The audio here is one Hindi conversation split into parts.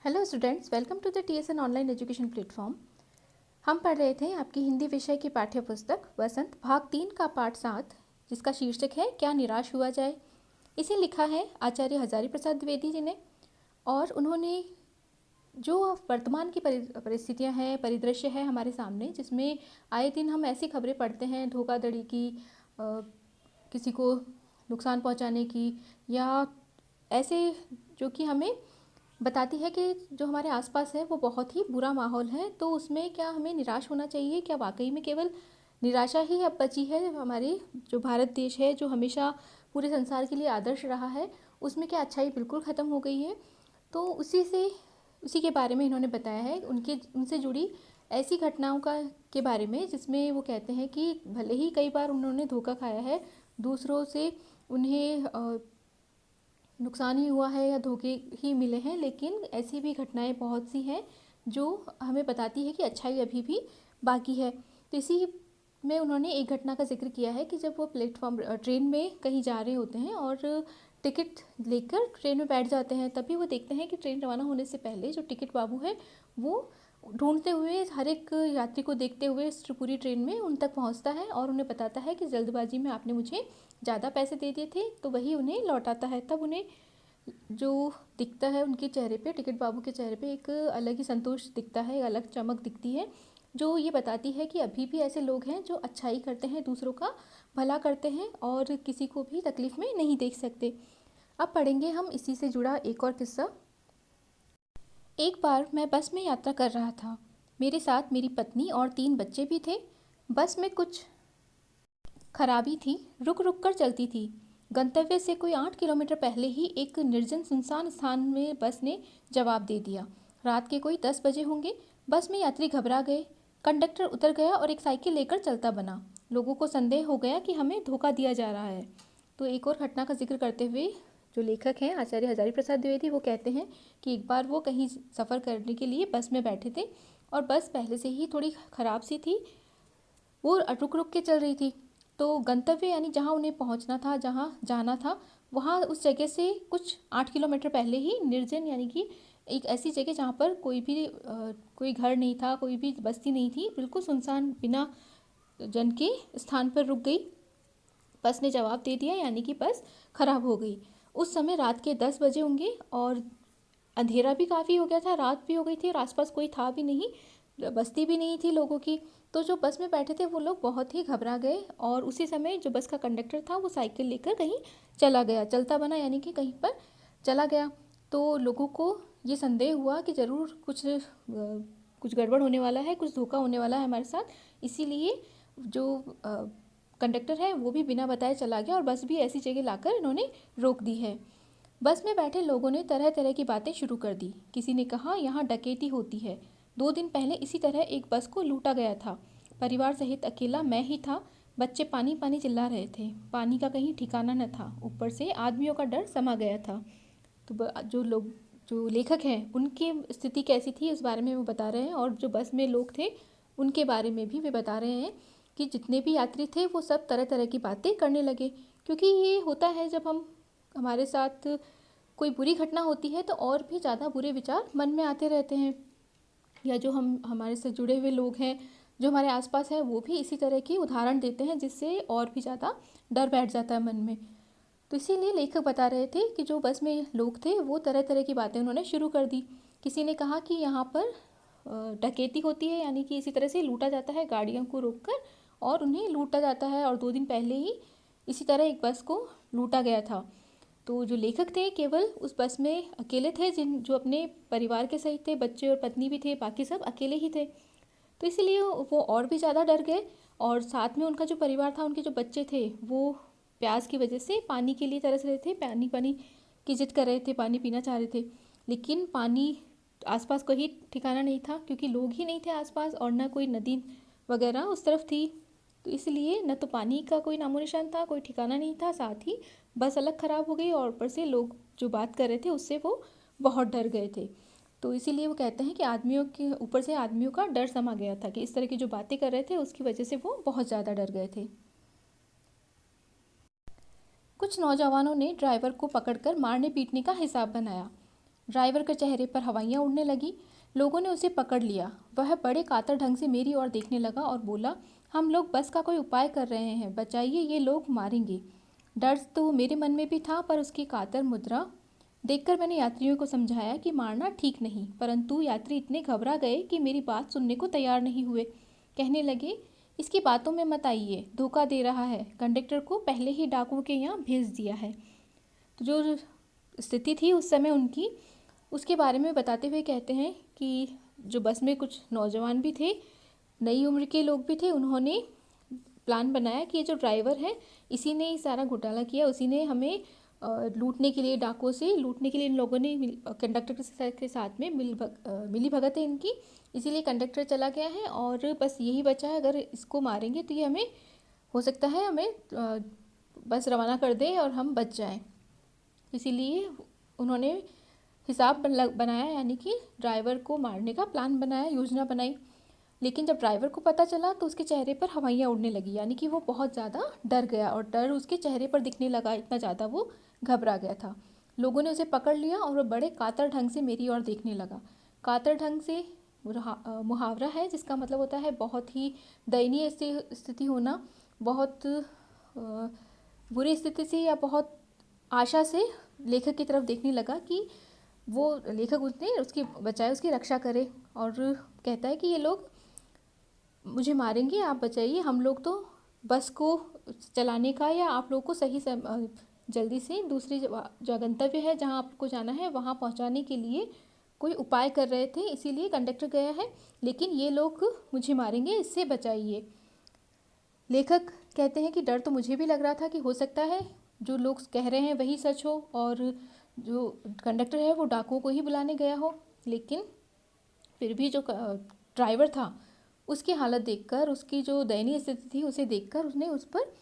Hello students, welcome to the TSN online education platform. हम पढ़ रहे थे आपकी हिंदी विषय की पाठ्य पुस्तक वसंत भाग 3 का पाठ 7, जिसका शीर्षक है क्या निराश हुआ जाए। इसे लिखा है आचार्य हजारी प्रसाद द्विवेदी जी ने। और उन्होंने जो वर्तमान की परिस्थितियां हैं, परिदृश्य है हमारे सामने, जिसमें आए दिन हम ऐसी खबरें पढ़ते हैं धोखाधड़ी की, किसी को नुकसान पहुंचाने की, या ऐसे जो कि हमें बताती है कि जो हमारे आसपास है वो बहुत ही बुरा माहौल है। तो उसमें क्या हमें निराश होना चाहिए? क्या वाकई में केवल निराशा ही अब बची है? हमारे जो भारत देश है, जो हमेशा पूरे संसार के लिए आदर्श रहा है, उसमें क्या अच्छाई बिल्कुल ख़त्म हो गई है? तो उसी के बारे में इन्होंने बताया है, उनसे जुड़ी ऐसी घटनाओं के बारे में, जिसमें वो कहते हैं कि भले ही कई बार उन्होंने धोखा खाया है, दूसरों से उन्हें नुकसान ही हुआ है या धोखे ही मिले हैं, लेकिन ऐसी भी घटनाएं बहुत सी हैं जो हमें बताती है कि अच्छाई अभी भी बाकी है। तो इसी में उन्होंने एक घटना का जिक्र किया है कि जब वो ट्रेन में कहीं जा रहे होते हैं और टिकट लेकर ट्रेन में बैठ जाते हैं, तभी वो देखते हैं कि ट्रेन रवाना होने से पहले जो टिकट बाबू है वो ढूंढते हुए, हर एक यात्री को देखते हुए पूरी ट्रेन में उन तक पहुंचता है और उन्हें बताता है कि जल्दबाजी में आपने मुझे ज़्यादा पैसे दे दिए थे, तो वही उन्हें लौटाता है। तब उन्हें जो दिखता है उनके चेहरे पे, टिकट बाबू के चेहरे पे एक अलग ही संतोष दिखता है, अलग चमक दिखती है, जो ये बताती है कि अभी भी ऐसे लोग हैं जो अच्छाई करते हैं, दूसरों का भला करते हैं और किसी को भी तकलीफ़ में नहीं देख सकते। अब पढ़ेंगे हम इसी से जुड़ा एक और किस्सा। एक बार मैं बस में यात्रा कर रहा था। मेरे साथ मेरी पत्नी और 3 बच्चे भी थे। बस में कुछ खराबी थी, रुक रुक कर चलती थी। गंतव्य से कोई 8 किलोमीटर पहले ही एक निर्जन सुनसान स्थान में बस ने जवाब दे दिया। रात के कोई 10 बजे होंगे। बस में यात्री घबरा गए। कंडक्टर उतर गया और एक साइकिल लेकर चलता बना। लोगों को संदेह हो गया कि हमें धोखा दिया जा रहा है। तो एक और घटना का जिक्र करते हुए जो लेखक हैं आचार्य हजारी प्रसाद द्विवेदी, वो कहते हैं कि एक बार वो कहीं सफ़र करने के लिए बस में बैठे थे और बस पहले से ही थोड़ी ख़राब सी थी, वो रुक रुक के चल रही थी। तो गंतव्य यानी जहाँ उन्हें पहुँचना था, जहाँ जाना था, वहाँ उस जगह से कुछ 8 किलोमीटर पहले ही निर्जन यानी कि एक ऐसी जगह जहाँ पर कोई घर नहीं था, कोई भी बस्ती नहीं थी, बिल्कुल सुनसान बिना जन के स्थान पर रुक गई। बस ने जवाब दे दिया, यानी कि बस खराब हो गई। उस समय रात के 10 बजे होंगे और अंधेरा भी काफ़ी हो गया था, रात भी हो गई थी और आसपास कोई था भी नहीं, बस्ती भी नहीं थी लोगों की। तो जो बस में बैठे थे वो लोग बहुत ही घबरा गए और उसी समय जो बस का कंडक्टर था वो साइकिल लेकर कहीं चला गया, चलता बना, यानी कि कहीं पर चला गया। तो लोगों को ये संदेह हुआ कि ज़रूर कुछ गड़बड़ होने वाला है, कुछ धोखा होने वाला है हमारे साथ। इसीलिए जो कंडक्टर है वो भी बिना बताए चला गया और बस भी ऐसी जगह लाकर इन्होंने रोक दी है। बस में बैठे लोगों ने तरह तरह की बातें शुरू कर दी। किसी ने कहा यहाँ डकैती होती है। 2 दिन पहले इसी तरह एक बस को लूटा गया था। परिवार सहित अकेला मैं ही था। बच्चे पानी पानी चिल्ला रहे थे। पानी का कहीं ठिकाना न था। ऊपर से आदमियों का डर समा गया था। तो जो लेखक हैं उनकी स्थिति कैसी थी इस बारे में वो बता रहे हैं, और जो बस में लोग थे उनके बारे में भी वे बता रहे हैं कि जितने भी यात्री थे वो सब तरह तरह की बातें करने लगे। क्योंकि ये होता है जब हमारे साथ कोई बुरी घटना होती है तो और भी ज़्यादा बुरे विचार मन में आते रहते हैं, या जो हमारे से जुड़े हुए लोग हैं, जो हमारे आसपास हैं, वो भी इसी तरह की उदाहरण देते हैं, जिससे और भी ज़्यादा डर बैठ जाता है मन में। तो इसीलिए लेखक बता रहे थे कि जो बस में लोग थे वो तरह तरह की बातें उन्होंने शुरू कर दी। किसी ने कहा कि यहाँ पर डकैती होती है, यानी कि इसी तरह से लूटा जाता है, गाड़ियों को रोककर और उन्हें लूटा जाता है, और 2 दिन पहले ही इसी तरह एक बस को लूटा गया था। तो जो लेखक थे केवल उस बस में अकेले थे, जो अपने परिवार के सहित थे, बच्चे और पत्नी भी थे, बाकी सब अकेले ही थे। तो इसीलिए वो और भी ज़्यादा डर गए, और साथ में उनका जो परिवार था, उनके जो बच्चे थे, वो प्यास की वजह से पानी के लिए तरस रहे थे, पानी पानी की जिद कर रहे थे, पानी पीना चाह रहे थे। लेकिन पानी आसपास कोई ठिकाना नहीं था, क्योंकि लोग ही नहीं थे आसपास और ना कोई नदी वगैरह उस तरफ थी। तो इसलिए न तो पानी का कोई नामो निशान था, कोई ठिकाना नहीं था, साथ ही बस अलग ख़राब हो गई और ऊपर से लोग जो बात कर रहे थे उससे वो बहुत डर गए थे। तो इसीलिए वो कहते हैं कि आदमियों के ऊपर से आदमियों का डर समा गया था, कि इस तरह की जो बातें कर रहे थे उसकी वजह से वो बहुत ज़्यादा डर गए थे। कुछ नौजवानों ने ड्राइवर को पकड़कर मारने पीटने का हिसाब बनाया। ड्राइवर के चेहरे पर हवाइयाँ उड़ने लगी। लोगों ने उसे पकड़ लिया। वह बड़े कातर ढंग से मेरी ओर देखने लगा और बोला, हम लोग बस का कोई उपाय कर रहे हैं, बचाइए, ये लोग मारेंगे। डर तो मेरे मन में भी था, पर उसकी कातर मुद्रा देखकर मैंने यात्रियों को समझाया कि मारना ठीक नहीं, परंतु यात्री इतने घबरा गए कि मेरी बात सुनने को तैयार नहीं हुए। कहने लगे, इसकी बातों में मत आइए, धोखा दे रहा है, कंडक्टर को पहले ही डाकुओं के यहाँ भेज दिया है। तो जो स्थिति थी उस समय उनकी, उसके बारे में बताते हुए कहते हैं कि जो बस में कुछ नौजवान भी थे, नई उम्र के लोग भी थे, उन्होंने प्लान बनाया कि ये जो ड्राइवर है इसी ने ही सारा घोटाला किया, उसी ने हमें लूटने के लिए, डाकुओं से लूटने के लिए इन लोगों ने कंडक्टर के साथ में मिली भगत है इनकी, इसीलिए कंडक्टर चला गया है और बस यही बचा है, अगर इसको मारेंगे तो ये हमें हो सकता है हमें बस रवाना कर दे और हम बच जाएं। इसीलिए उन्होंने हिसाब बनाया, यानी कि ड्राइवर को मारने का प्लान बनाया, योजना बनाई। लेकिन जब ड्राइवर को पता चला तो उसके चेहरे पर हवाइयाँ उड़ने लगी, यानी कि वो बहुत ज़्यादा डर गया और डर उसके चेहरे पर दिखने लगा, इतना ज़्यादा वो घबरा गया था। लोगों ने उसे पकड़ लिया और वो बड़े कातर ढंग से मेरी ओर देखने लगा। कातर ढंग से मुहावरा है जिसका मतलब होता है बहुत ही दयनीय स्थिति होना, बहुत बुरी स्थिति से या बहुत आशा से लेखक की तरफ देखने लगा कि वो लेखक उसने उसकी बचाए, उसकी रक्षा करे, और कहता है कि ये लोग मुझे मारेंगे, आप बचाइए, हम लोग तो बस को चलाने का या आप लोग को सही जल्दी से दूसरी जो गंतव्य है जहाँ आपको जाना है वहाँ पहुँचाने के लिए कोई उपाय कर रहे थे, इसीलिए कंडक्टर गया है, लेकिन ये लोग मुझे मारेंगे, इससे बचाइए। लेखक कहते हैं कि डर तो मुझे भी लग रहा था कि हो सकता है जो लोग कह रहे हैं वही सच हो और जो कंडक्टर है वो डाकुओं को ही बुलाने गया हो, लेकिन फिर भी जो ड्राइवर था उसकी हालत देखकर, उसकी जो दयनीय स्थिति थी उसे देखकर उसने उस पर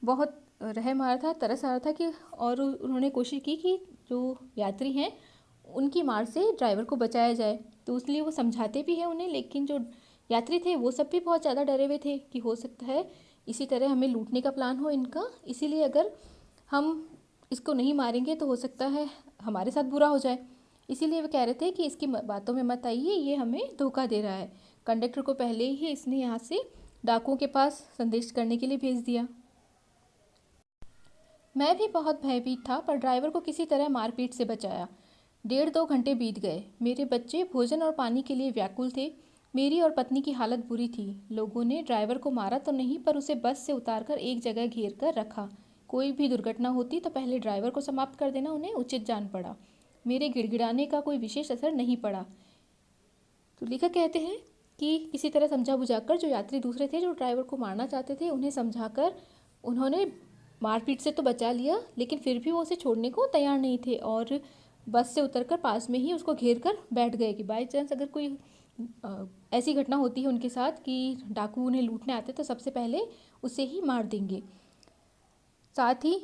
बहुत रहम आ रहा था, तरस आ रहा था कि, और उन्होंने कोशिश की कि जो यात्री हैं उनकी मार से ड्राइवर को बचाया जाए। तो इसलिए वो समझाते भी हैं उन्हें, लेकिन जो यात्री थे वो सब भी बहुत ज़्यादा डरे हुए थे कि हो सकता है इसी तरह हमें लूटने का प्लान हो इनका, इसीलिए अगर हम इसको नहीं मारेंगे तो हो सकता है हमारे साथ बुरा हो जाए। इसीलिए वो कह रहे थे कि इसकी बातों में मत आइए, ये हमें धोखा दे रहा है, कंडक्टर को पहले ही इसने यहाँ से डाकुओं के पास संदेश करने के लिए भेज दिया। मैं भी बहुत भयभीत था, पर ड्राइवर को किसी तरह मारपीट से बचाया। 1.5-2 घंटे बीत गए। मेरे बच्चे भोजन और पानी के लिए व्याकुल थे। मेरी और पत्नी की हालत बुरी थी। लोगों ने ड्राइवर को मारा तो नहीं, पर उसे बस से उतारकर एक जगह घेर कर रखा। कोई भी दुर्घटना होती तो पहले ड्राइवर को समाप्त कर देना उन्हें उचित जान पड़ा। मेरे गिड़गिड़ाने का कोई विशेष असर नहीं पड़ा। तो लेखक कहते हैं कि किसी तरह समझा बुझाकर जो यात्री दूसरे थे जो ड्राइवर को मारना चाहते थे उन्हें समझाकर उन्होंने मारपीट से तो बचा लिया, लेकिन फिर भी वो उसे छोड़ने को तैयार नहीं थे और बस से उतरकर पास में ही उसको घेर कर बैठ गए कि बाई चांस अगर कोई ऐसी घटना होती है उनके साथ कि डाकू उन्हें लूटने आते तो सबसे पहले उसे ही मार देंगे। साथ ही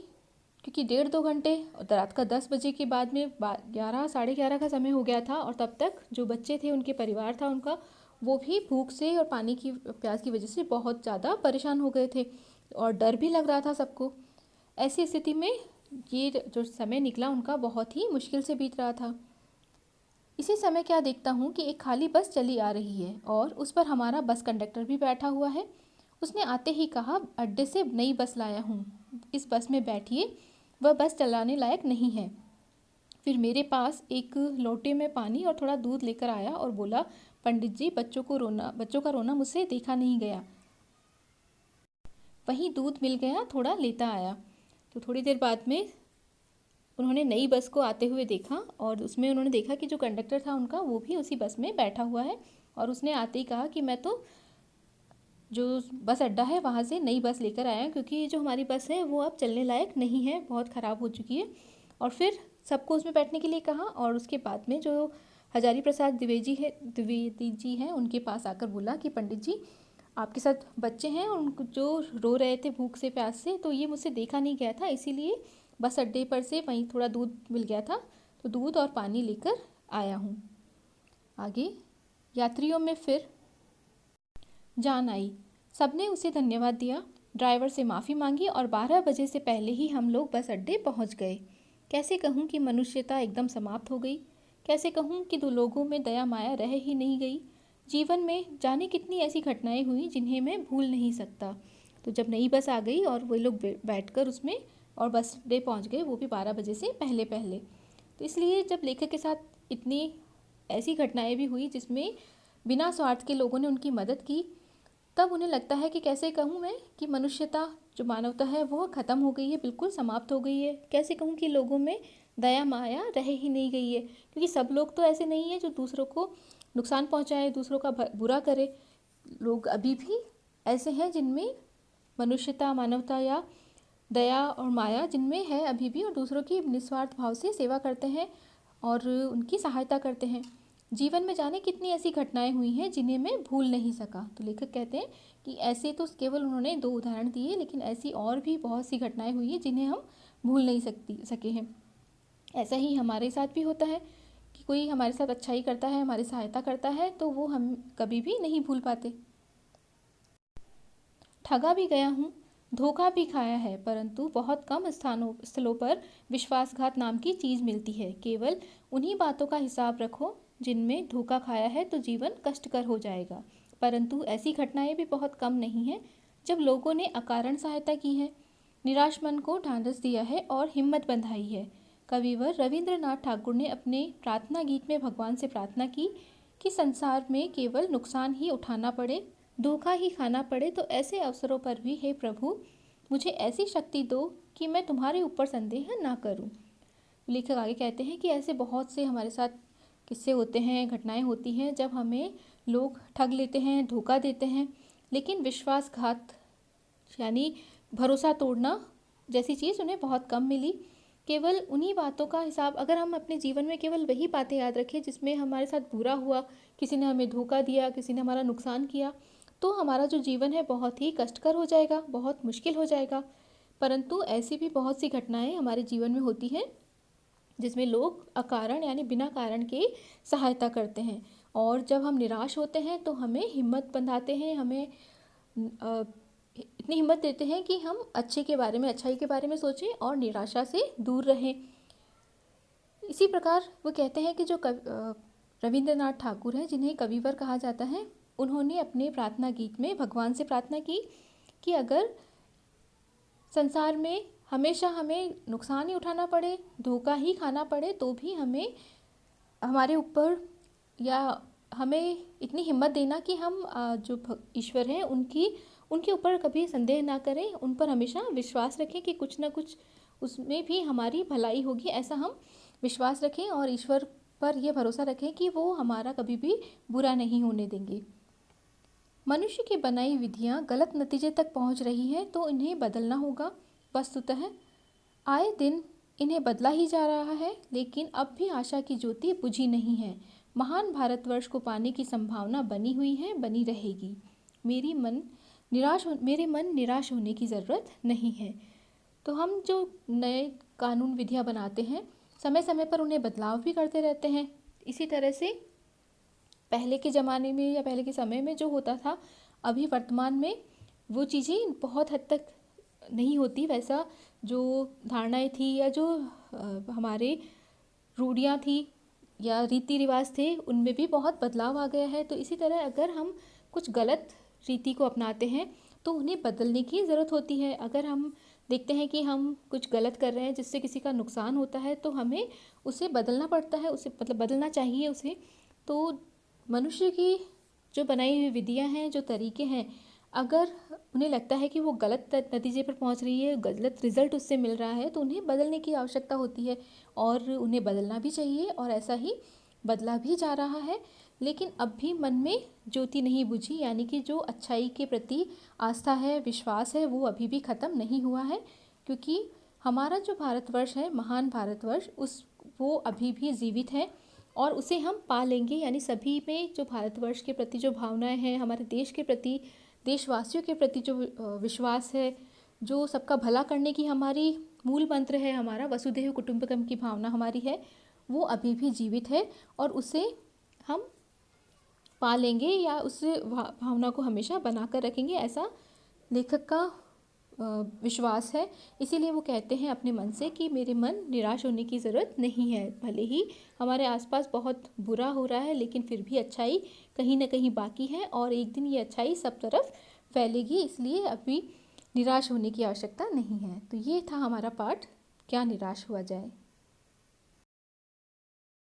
क्योंकि 1.5-2 घंटे रात का 10 बजे के बाद में 11 साढ़े 11 का समय हो गया था और तब तक जो बच्चे थे उनके परिवार था उनका, वो भी भूख से और पानी की प्यास की वजह से बहुत ज़्यादा परेशान हो गए थे और डर भी लग रहा था सबको। ऐसी स्थिति में ये जो समय निकला उनका बहुत ही मुश्किल से बीत रहा था। इसी समय क्या देखता हूँ कि एक खाली बस चली आ रही है और उस पर हमारा बस कंडक्टर भी बैठा हुआ है। उसने आते ही कहा, अड्डे से नई बस लाया हूँ, इस बस में बैठिए, वह बस चलाने लायक नहीं है। फिर मेरे पास एक लोटे में पानी और थोड़ा दूध लेकर आया और बोला, पंडित जी, बच्चों का रोना मुझसे देखा नहीं गया। वहीं दूध मिल गया, थोड़ा लेता आया। तो थोड़ी देर बाद में उन्होंने नई बस को आते हुए देखा और उसमें उन्होंने देखा कि जो कंडक्टर था उनका वो भी उसी बस में बैठा हुआ है और उसने आते ही कहा कि मैं तो जो बस अड्डा है वहाँ से नई बस लेकर आया क्योंकि जो हमारी बस है वो अब चलने लायक नहीं है, बहुत ख़राब हो चुकी है। और फिर सबको उसमें बैठने के लिए कहा और उसके बाद में जो हजारी प्रसाद द्विवेदी जी हैं उनके पास आकर बोला कि पंडित जी, आपके साथ बच्चे हैं और उनको जो रो रहे थे भूख से प्यास से, तो ये मुझसे देखा नहीं गया था, इसीलिए बस अड्डे पर से वहीं थोड़ा दूध मिल गया था तो दूध और पानी लेकर आया हूँ। आगे यात्रियों में फिर जान आई। सबने उसे धन्यवाद दिया, ड्राइवर से माफ़ी मांगी और 12 बजे से पहले ही हम लोग बस अड्डे पहुँच गए। कैसे कहूँ कि मनुष्यता एकदम समाप्त हो गई। कैसे कहूँ कि दो लोगों में दया माया रह ही नहीं गई। जीवन में जाने कितनी ऐसी घटनाएं हुई जिन्हें मैं भूल नहीं सकता। तो जब नई बस आ गई और वो लोग बैठकर उसमें और बस डे पहुंच गए, वो भी 12 बजे से पहले पहले। तो इसलिए जब लेखक के साथ इतनी ऐसी घटनाएं भी हुई जिसमें बिना स्वार्थ के लोगों ने उनकी मदद की, तब उन्हें लगता है कि कैसे कहूँ मैं कि मनुष्यता जो मानवता है वो ख़त्म हो गई है, बिल्कुल समाप्त हो गई है। कैसे कहूँ कि लोगों में दया माया रह ही नहीं गई है, क्योंकि सब लोग तो ऐसे नहीं है जो दूसरों को नुकसान पहुँचाए, दूसरों का बुरा करे। लोग अभी भी ऐसे हैं जिनमें मनुष्यता, मानवता या दया और माया जिनमें है अभी भी, और दूसरों की निस्वार्थ भाव से सेवा करते हैं और उनकी सहायता करते हैं। जीवन में जाने कितनी ऐसी घटनाएं हुई हैं जिन्हें मैं भूल नहीं सका। तो लेखक कहते हैं कि ऐसे तो केवल उन्होंने 2 उदाहरण दिए, लेकिन ऐसी और भी बहुत सी घटनाएं हुई हैं जिन्हें हम भूल नहीं सके हैं। ऐसा ही हमारे साथ भी होता है कि कोई हमारे साथ अच्छाई करता है, हमारी सहायता करता है, तो वो हम कभी भी नहीं भूल पाते। ठगा भी गया हूँ, धोखा भी खाया है, परंतु बहुत कम स्थलों पर विश्वासघात नाम की चीज़ मिलती है। केवल उन्हीं बातों का हिसाब रखो जिनमें धोखा खाया है, तो जीवन कष्टकर हो जाएगा। परंतु ऐसी घटनाएं भी बहुत कम नहीं हैं जब लोगों ने अकारण सहायता की है, निराश मन को ढांढस दिया है और हिम्मत बंधाई है। कविवर रविंद्रनाथ ठाकुर ने अपने प्रार्थना गीत में भगवान से प्रार्थना की कि संसार में केवल नुकसान ही उठाना पड़े, धोखा ही खाना पड़े, तो ऐसे अवसरों पर भी हे प्रभु मुझे ऐसी शक्ति दो कि मैं तुम्हारे ऊपर संदेह ना करूं। लेखक आगे कहते हैं कि ऐसे बहुत से हमारे साथ किस्से होते हैं, घटनाएं होती हैं जब हमें लोग ठग लेते हैं, धोखा देते हैं, लेकिन विश्वासघात यानी भरोसा तोड़ना जैसी चीज़ उन्हें बहुत कम मिली। केवल उन्हीं बातों का हिसाब, अगर हम अपने जीवन में केवल वही बातें याद रखें जिसमें हमारे साथ बुरा हुआ, किसी ने हमें धोखा दिया, किसी ने हमारा नुकसान किया, तो हमारा जो जीवन है बहुत ही कष्टकर हो जाएगा, बहुत मुश्किल हो जाएगा। परंतु ऐसी भी बहुत सी घटनाएं हमारे जीवन में होती हैं जिसमें लोग अकारण यानी बिना कारण के सहायता करते हैं, और जब हम निराश होते हैं तो हमें हिम्मत बंधाते हैं, हमें इतनी हिम्मत देते हैं कि हम अच्छे के बारे में, अच्छाई के बारे में सोचें और निराशा से दूर रहें। इसी प्रकार वो कहते हैं कि जो रविंद्रनाथ ठाकुर हैं, जिन्हें कविवर कहा जाता है, उन्होंने अपने प्रार्थना गीत में भगवान से प्रार्थना की कि अगर संसार में हमेशा हमें नुकसान ही उठाना पड़े, धोखा ही खाना पड़े, तो भी हमें हमारे ऊपर या हमें इतनी हिम्मत देना कि हम जो ईश्वर हैं उनके ऊपर कभी संदेह ना करें, उन पर हमेशा विश्वास रखें कि कुछ ना कुछ उसमें भी हमारी भलाई होगी, ऐसा हम विश्वास रखें और ईश्वर पर यह भरोसा रखें कि वो हमारा कभी भी बुरा नहीं होने देंगे। मनुष्य की बनाई विधियां गलत नतीजे तक पहुंच रही हैं, तो इन्हें बदलना होगा। वस्तुतः आए दिन इन्हें बदला ही जा रहा है, लेकिन अब भी आशा की ज्योति बुझी नहीं है। महान भारतवर्ष को पाने की संभावना बनी हुई है, बनी रहेगी। मेरे मन निराश होने की ज़रूरत नहीं है। तो हम जो नए कानून विधियां बनाते हैं, समय समय पर उन्हें बदलाव भी करते रहते हैं। इसी तरह से पहले के ज़माने में या पहले के समय में जो होता था, अभी वर्तमान में वो चीज़ें बहुत हद तक नहीं होती। वैसा जो धारणाएं थी या जो हमारे रूढ़ियाँ थी या रीति रिवाज थे, उनमें भी बहुत बदलाव आ गया है। तो इसी तरह अगर हम कुछ गलत रीति को अपनाते हैं तो उन्हें बदलने की ज़रूरत होती है। अगर हम देखते हैं कि हम कुछ गलत कर रहे हैं जिससे किसी का नुकसान होता है, तो हमें उसे बदलना पड़ता है, उसे मतलब बदलना चाहिए उसे। तो मनुष्य की जो बनाई हुई विधियाँ हैं, जो तरीके हैं, अगर उन्हें लगता है कि वो गलत नतीजे पर पहुंच रही है, गलत रिजल्ट उससे मिल रहा है, तो उन्हें बदलने की आवश्यकता होती है और उन्हें बदलना भी चाहिए, और ऐसा ही बदला भी जा रहा है। लेकिन अब भी मन में ज्योति नहीं बुझी, यानी कि जो अच्छाई के प्रति आस्था है, विश्वास है, वो अभी भी ख़त्म नहीं हुआ है। क्योंकि हमारा जो भारतवर्ष है, महान भारतवर्ष, वो अभी भी जीवित है और उसे हम पा लेंगे। यानी सभी में जो भारतवर्ष के प्रति जो भावनाएं हैं, हमारे देश के प्रति, देशवासियों के प्रति जो विश्वास है, जो सबका भला करने की हमारी मूल मंत्र है, हमारा वसुधैव कुटुंबकम की भावना हमारी है, वो अभी भी जीवित है और उसे हम पा लेंगे या उस भावना को हमेशा बना कर रखेंगे, ऐसा लेखक का विश्वास है। इसीलिए वो कहते हैं अपने मन से कि मेरे मन निराश होने की ज़रूरत नहीं है। भले ही हमारे आसपास बहुत बुरा हो रहा है, लेकिन फिर भी अच्छाई कहीं ना कहीं बाकी है और एक दिन ये अच्छाई सब तरफ फैलेगी। इसलिए अभी निराश होने की आवश्यकता नहीं है। तो ये था हमारा पाठ, क्या निराश हुआ जाए।